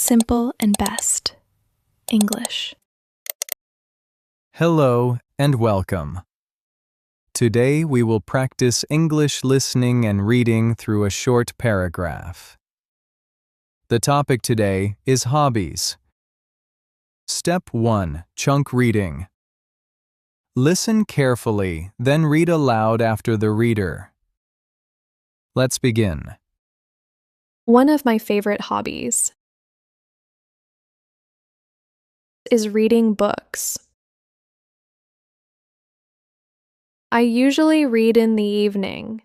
simple and best. English. Hello and welcome. Today we will practice English listening and reading through a short paragraph. The topic today is hobbies. Step 1. Chunk reading. Listen carefully, then read aloud after the reader. Let's begin. One of my favorite hobbies is reading books. I usually read in the evening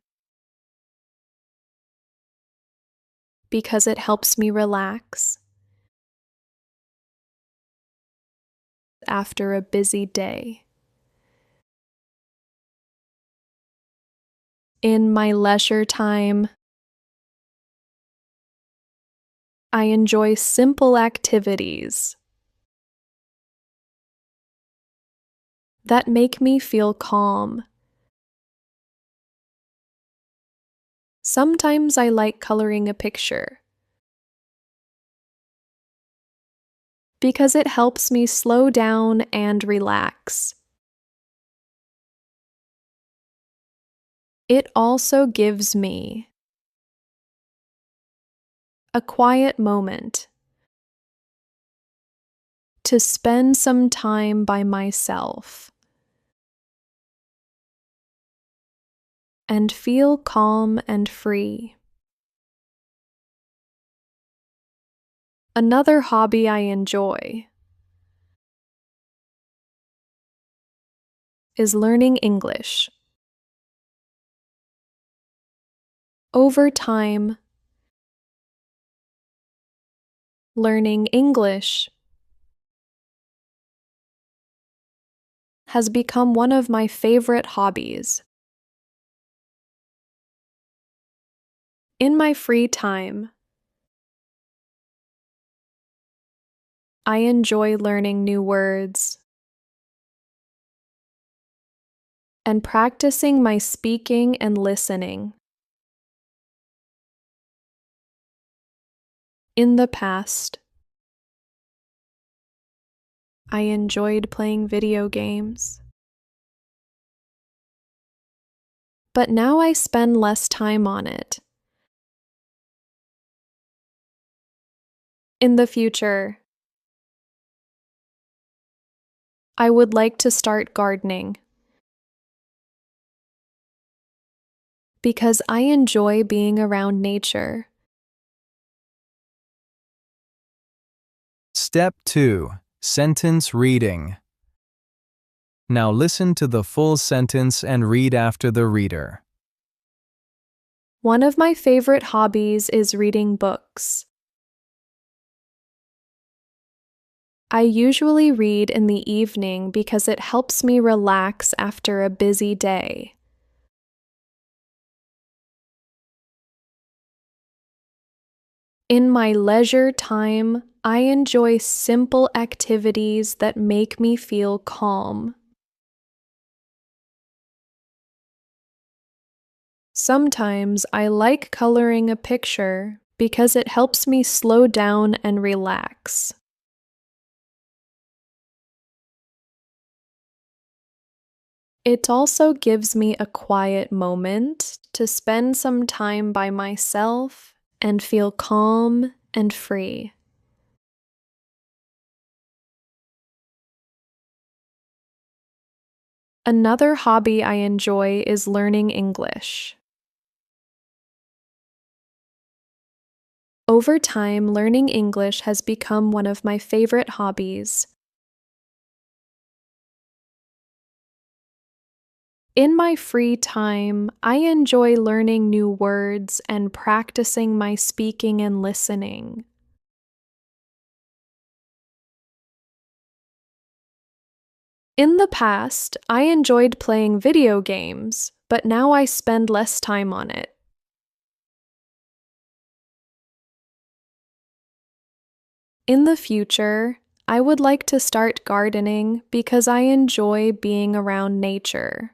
because it helps me relax after a busy day. In my leisure time, I enjoy simple activities that make me feel calm. Sometimes I like coloring a picture because it helps me slow down and relax. It also gives me a quiet moment to spend some time by myself and feel calm and free. Another hobby I enjoy is learning English. Over time, learning English has become one of my favorite hobbies. In my free time, I enjoy learning new words and practicing my speaking and listening. In the past, I enjoyed playing video games, but now I spend less time on it. In the future, I would like to start gardening because I enjoy being around nature. Step 2. Sentence reading. Now listen to the full sentence and read after the reader. One of my favorite hobbies is reading books. I usually read in the evening because it helps me relax after a busy day. In my leisure time, I enjoy simple activities that make me feel calm. Sometimes I like coloring a picture because it helps me slow down and relax. It also gives me a quiet moment to spend some time by myself and feel calm and free. Another hobby I enjoy is learning English. Over time, learning English has become one of my favorite hobbies. In my free time, I enjoy learning new words and practicing my speaking and listening. In the past, I enjoyed playing video games, but now I spend less time on it. In the future, I would like to start gardening because I enjoy being around nature.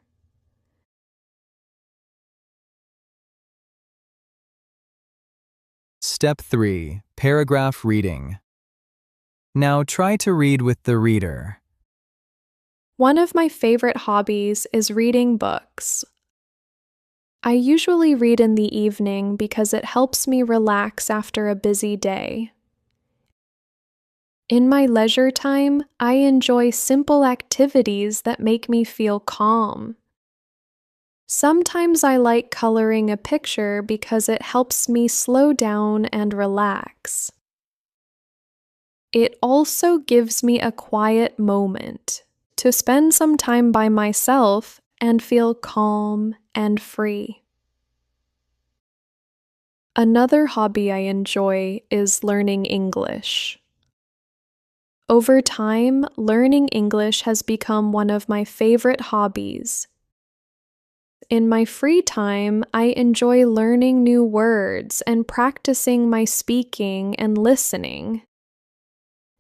Step 3. Paragraph reading. Now try to read with the reader. One of my favorite hobbies is reading books. I usually read in the evening because it helps me relax after a busy day. In my leisure time, I enjoy simple activities that make me feel calm. Sometimes I like coloring a picture because it helps me slow down and relax. It also gives me a quiet moment to spend some time by myself and feel calm and free. Another hobby I enjoy is learning English. Over time, learning English has become one of my favorite hobbies. In my free time, I enjoy learning new words and practicing my speaking and listening.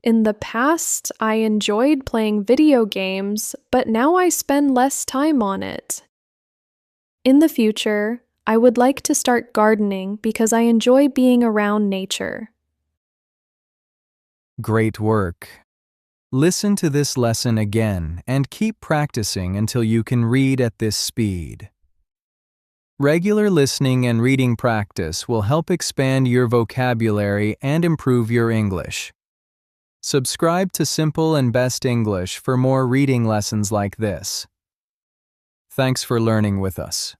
In the past, I enjoyed playing video games, but now I spend less time on it. In the future, I would like to start gardening because I enjoy being around nature. Great work. Listen to this lesson again and keep practicing until you can read at this speed. Regular listening and reading practice will help expand your vocabulary and improve your English. Subscribe to Simple and Best English for more reading lessons like this. Thanks for learning with us.